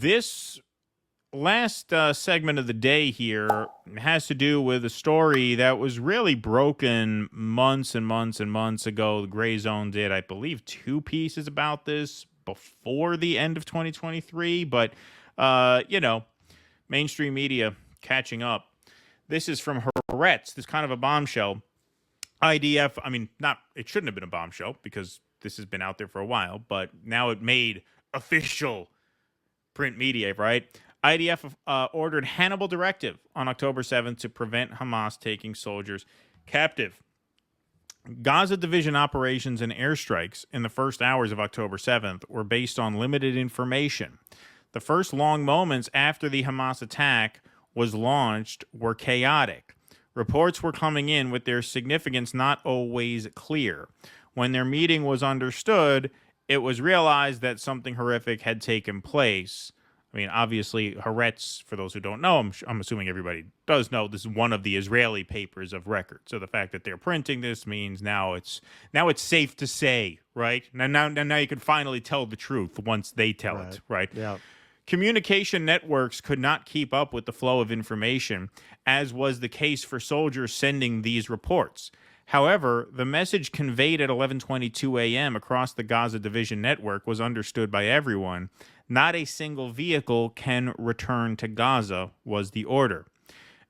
This last segment of the day here has to do with a story that was really broken months and months and months ago. The Gray Zone did, I believe, two pieces about this before the end of 2023, but mainstream media catching up. This is from Haaretz. This kind of a bombshell. IDF, it shouldn't have been a bombshell because this has been out there for a while, but now it made official print media, right? IDF ordered Hannibal directive on October 7th to prevent Hamas taking soldiers captive. Gaza division operations and airstrikes in the first hours of October 7th were based on limited information. The first long moments after the Hamas attack was launched were chaotic. Reports were coming in with their significance not always clear. When their meeting was understood, it was realized that something horrific had taken place. I mean, obviously, Haaretz, for those who don't know, I'm assuming everybody does know, this is one of the Israeli papers of record. So the fact that they're printing this means now it's safe to say, right? Now you can finally tell the truth once they tell it, right? Yeah. Communication networks could not keep up with the flow of information, as was the case for soldiers sending these reports. However, the message conveyed at 11:22 a.m. across the Gaza division network was understood by everyone. Not a single vehicle can return to Gaza was the order.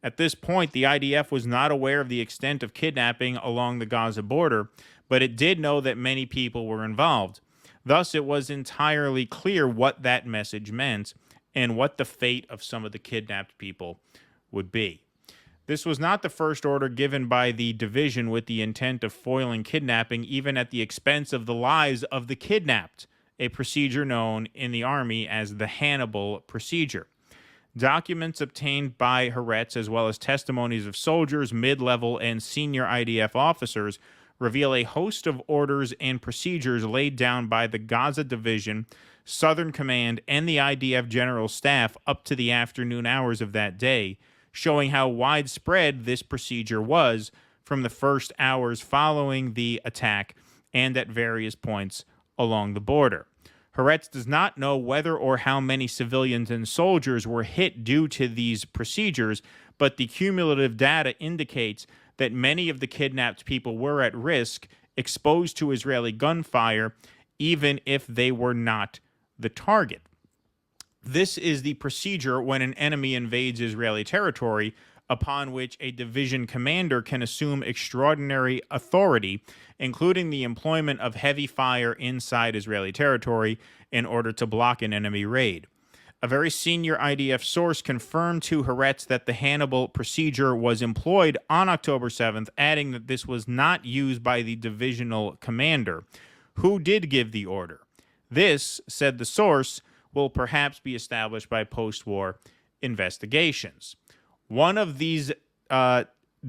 At this point, the IDF was not aware of the extent of kidnapping along the Gaza border, but it did know that many people were involved. Thus, it was entirely clear what that message meant and what the fate of some of the kidnapped people would be. This was not the first order given by the division with the intent of foiling kidnapping, even at the expense of the lives of the kidnapped, a procedure known in the Army as the Hannibal procedure. Documents obtained by Haaretz, as well as testimonies of soldiers, mid-level, and senior IDF officers, reveal a host of orders and procedures laid down by the Gaza Division, Southern Command, and the IDF General Staff up to the afternoon hours of that day, showing how widespread this procedure was from the first hours following the attack and at various points along the border. Haaretz does not know whether or how many civilians and soldiers were hit due to these procedures, but the cumulative data indicates that many of the kidnapped people were at risk, exposed to Israeli gunfire, even if they were not the target. This is the procedure when an enemy invades Israeli territory, upon which a division commander can assume extraordinary authority, including the employment of heavy fire inside Israeli territory in order to block an enemy raid. A very senior IDF source confirmed to Haaretz that the Hannibal procedure was employed on October 7th, adding that this was not used by the divisional commander. Who did give the order? This, said the source, will perhaps be established by post-war investigations. One of these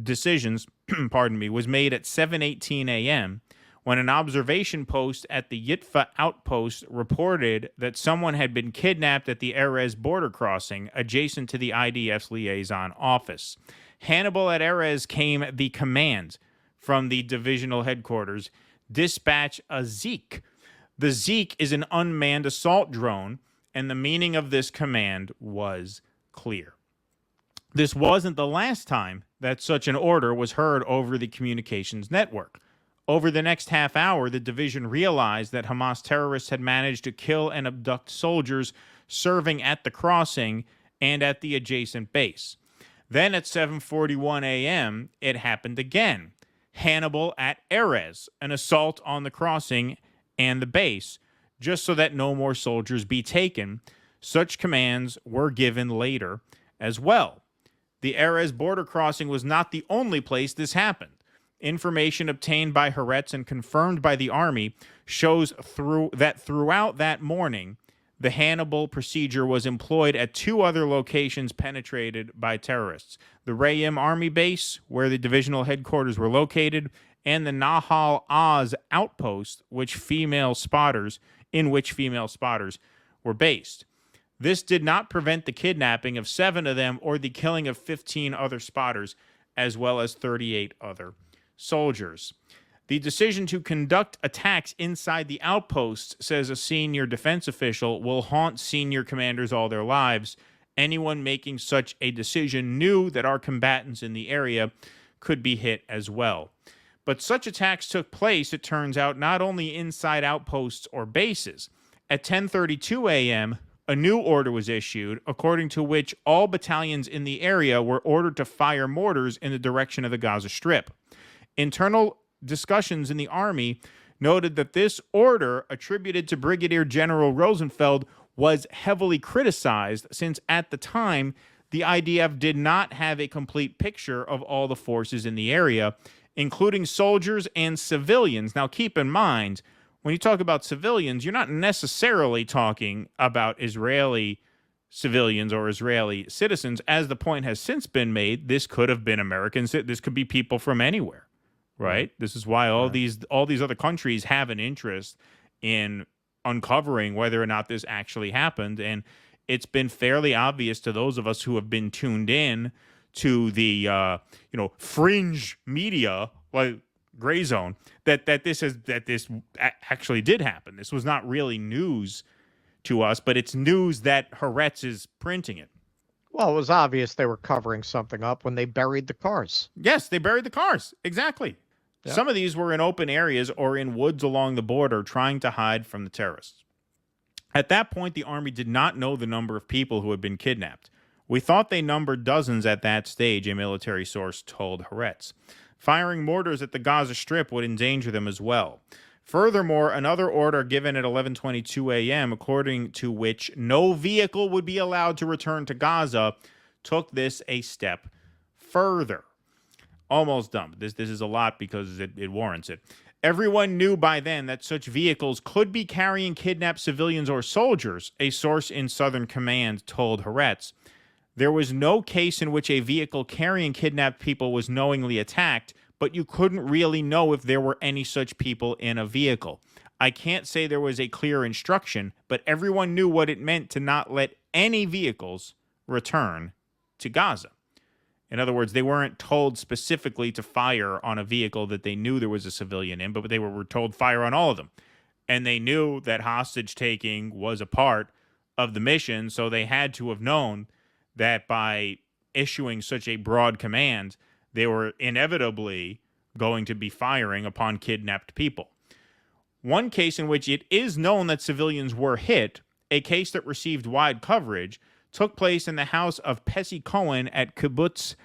decisions, was made at 7:18 a.m. when an observation post at the Yitfa outpost reported that someone had been kidnapped at the Erez border crossing adjacent to the IDF's liaison office. Hannibal at Erez came the command from the divisional headquarters, dispatch a Zeke. The Zeke is an unmanned assault drone, and the meaning of this command was clear. This wasn't the last time that such an order was heard over the communications network. Over the next half hour, the division realized that Hamas terrorists had managed to kill and abduct soldiers serving at the crossing and at the adjacent base. Then at 7:41 a.m., it happened again. Hannibal at Erez, an assault on the crossing and the base, just so that no more soldiers be taken. Such commands were given later as well. The Erez border crossing was not the only place this happened. Information obtained by Haaretz and confirmed by the Army shows throughout that morning, the Hannibal procedure was employed at two other locations penetrated by terrorists. The Re'im Army base, where the divisional headquarters were located, and the Nahal Oz outpost, in which female spotters were based. This did not prevent the kidnapping of 7 of them or the killing of 15 other spotters, as well as 38 other soldiers. The decision to conduct attacks inside the outposts, says a senior defense official, will haunt senior commanders all their lives. Anyone making such a decision knew that our combatants in the area could be hit as well. But such attacks took place, it turns out, not only inside outposts or bases. At 10:32 a.m., a new order was issued, according to which all battalions in the area were ordered to fire mortars in the direction of the Gaza Strip. Internal discussions in the Army noted that this order, attributed to Brigadier General Rosenfeld, was heavily criticized since at the time the IDF did not have a complete picture of all the forces in the area, including soldiers and civilians. Now, keep in mind, when you talk about civilians, you're not necessarily talking about Israeli civilians or Israeli citizens. As the point has since been made, this could have been Americans. This could be people from anywhere, right? This is why all these other countries have an interest in uncovering whether or not this actually happened. And it's been fairly obvious to those of us who have been tuned in to the fringe media, like gray zone, that this actually did happen. This was not really news to us, but it's news that Haaretz is printing it. Well, it was obvious they were covering something up when they buried the cars. Yes, they buried the cars. Exactly. Yep. Some of these were in open areas or in woods along the border trying to hide from the terrorists. At that point, the Army did not know the number of people who had been kidnapped. We thought they numbered dozens at that stage, a military source told Haaretz. Firing mortars at the Gaza Strip would endanger them as well. Furthermore, another order given at 11:22 a.m., according to which no vehicle would be allowed to return to Gaza, took this a step further. Almost done. This is a lot because it warrants it. Everyone knew by then that such vehicles could be carrying kidnapped civilians or soldiers, a source in Southern Command told Haaretz. There was no case in which a vehicle carrying kidnapped people was knowingly attacked, but you couldn't really know if there were any such people in a vehicle. I can't say there was a clear instruction, but everyone knew what it meant to not let any vehicles return to Gaza. In other words, they weren't told specifically to fire on a vehicle that they knew there was a civilian in, but they were told fire on all of them. And they knew that hostage taking was a part of the mission, so they had to have known that by issuing such a broad command, they were inevitably going to be firing upon kidnapped people. One case in which it is known that civilians were hit, a case that received wide coverage, took place in the house of Pessi Cohen at Kibbutz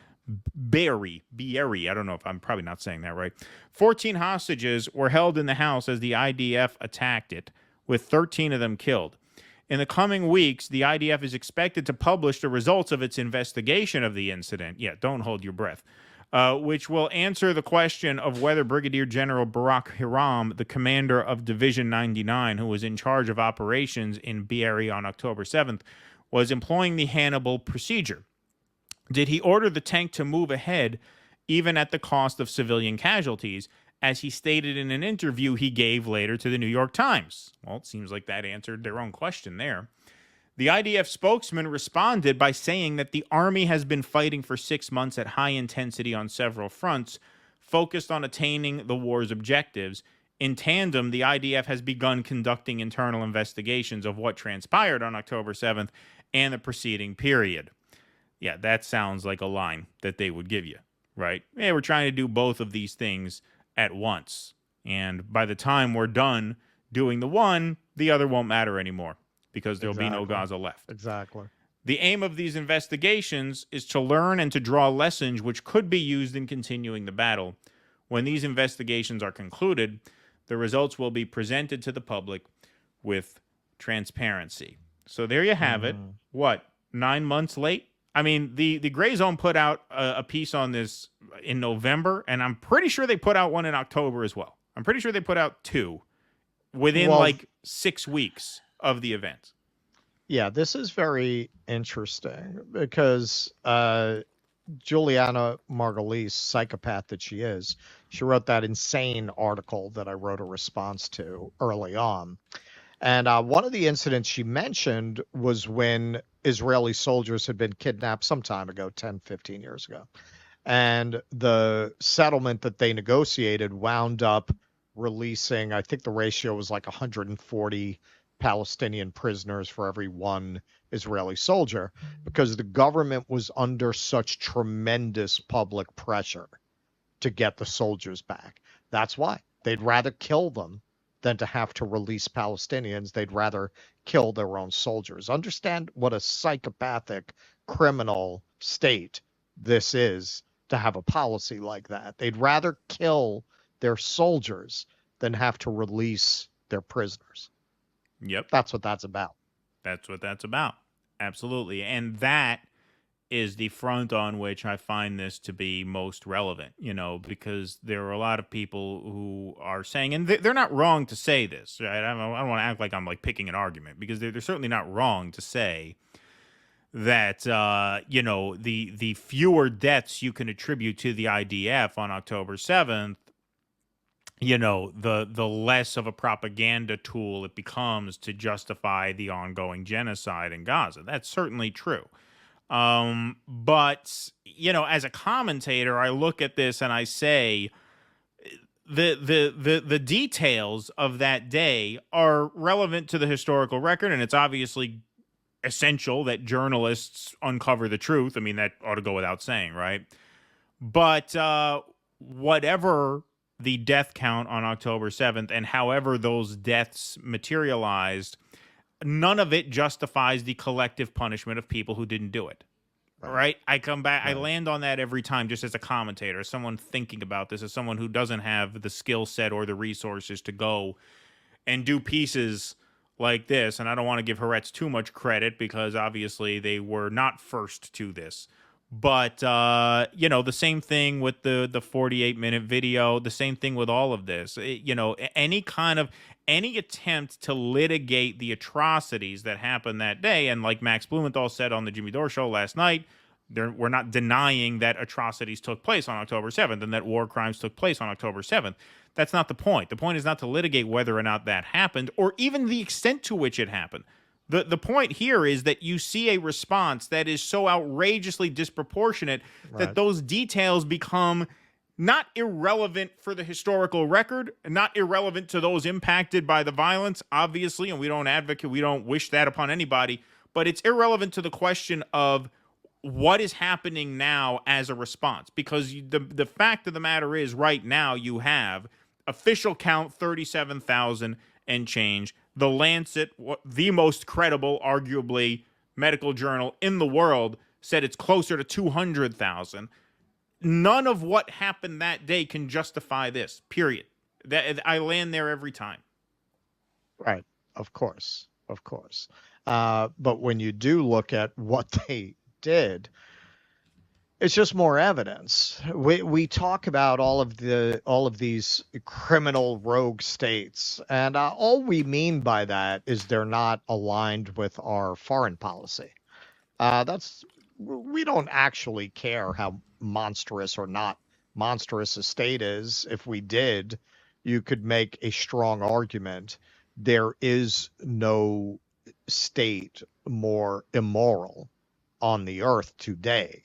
Be'eri. I don't know if I'm probably not saying that right. 14 hostages were held in the house as the IDF attacked it, with 13 of them killed. In the coming weeks, the IDF is expected to publish the results of its investigation of the incident. Yeah, don't hold your breath. Which will answer the question of whether Brigadier General Barak Hiram, the commander of Division 99, who was in charge of operations in Be'eri on October 7th, was employing the Hannibal procedure. Did he order the tank to move ahead, even at the cost of civilian casualties, as he stated in an interview he gave later to the New York Times? Well, it seems like that answered their own question there. The IDF spokesman responded by saying that the Army has been fighting for 6 months at high intensity on several fronts, focused on attaining the war's objectives. In tandem, the IDF has begun conducting internal investigations of what transpired on October 7th and the preceding period. Yeah, that sounds like a line that they would give you, right? Hey, we're trying to do both of these things at once. And by the time we're done doing the one, the other won't matter anymore because there'll be no Gaza left. Exactly. The aim of these investigations is to learn and to draw lessons which could be used in continuing the battle. When these investigations are concluded, the results will be presented to the public with transparency. So there you have it. What, 9 months late? I mean, the Gray Zone put out a piece on this in November, and I'm pretty sure they put out one in October as well. I'm pretty sure they put out two within 6 weeks of the event. Yeah, this is very interesting because Juliana Margulies, psychopath that she is, she wrote that insane article that I wrote a response to early on. And one of the incidents she mentioned was when Israeli soldiers had been kidnapped some time ago, 10, 15 years ago. And the settlement that they negotiated wound up releasing, I think the ratio was like 140 Palestinian prisoners for every one Israeli soldier, because the government was under such tremendous public pressure to get the soldiers back. That's why they'd rather kill them than to have to release Palestinians. They'd rather kill their own soldiers. Understand what a psychopathic criminal state this is to have a policy like that. They'd rather kill their soldiers than have to release their prisoners. Yep. That's what that's about. That's what that's about. Absolutely. And that is the front on which I find this to be most relevant, because there are a lot of people who are saying, and they're not wrong to say this, right? I don't want to act like I'm like picking an argument, because they're certainly not wrong to say that, the fewer deaths you can attribute to the IDF on October 7th, the less of a propaganda tool it becomes to justify the ongoing genocide in Gaza. That's certainly true. But, as a commentator, I look at this and I say the details of that day are relevant to the historical record, and it's obviously essential that journalists uncover the truth. I mean, that ought to go without saying, right? But whatever the death count on October 7th and however those deaths materialized, none of it justifies the collective punishment of people who didn't do it. Right? I come back, I land on that every time, just as a commentator, as someone thinking about this, as someone who doesn't have the skill set or the resources to go and do pieces like this. And I don't want to give Haaretz too much credit, because obviously they were not first to this. But, the same thing with the 48-minute video, the same thing with all of this. Any attempt to litigate the atrocities that happened that day, and like Max Blumenthal said on the Jimmy Dore show last night, we're not denying that atrocities took place on October 7th and that war crimes took place on October 7th. That's not the point. The point is not to litigate whether or not that happened, or even the extent to which it happened. The point here is that you see a response that is so outrageously disproportionate that those details become not irrelevant for the historical record, not irrelevant to those impacted by the violence, obviously, and we don't wish that upon anybody, but it's irrelevant to the question of what is happening now as a response. Because the fact of the matter is, right now you have official count 37,000 and change. The Lancet, the most credible, arguably, medical journal in the world, said it's closer to 200,000. None of what happened that day can justify this, period. I land there every time. Right. Of course. But when you do look at what they did, it's just more evidence. We talk about all of these criminal rogue states, and all we mean by that is they're not aligned with our foreign policy. We don't actually care how monstrous or not monstrous a state is. If we did, you could make a strong argument. There is no state more immoral on the earth today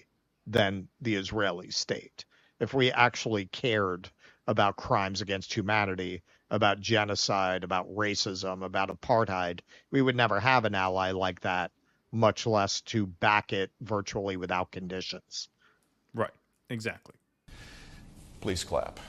than the Israeli state. If we actually cared about crimes against humanity, about genocide, about racism, about apartheid, we would never have an ally like that, much less to back it virtually without conditions. Right. Exactly. Please clap.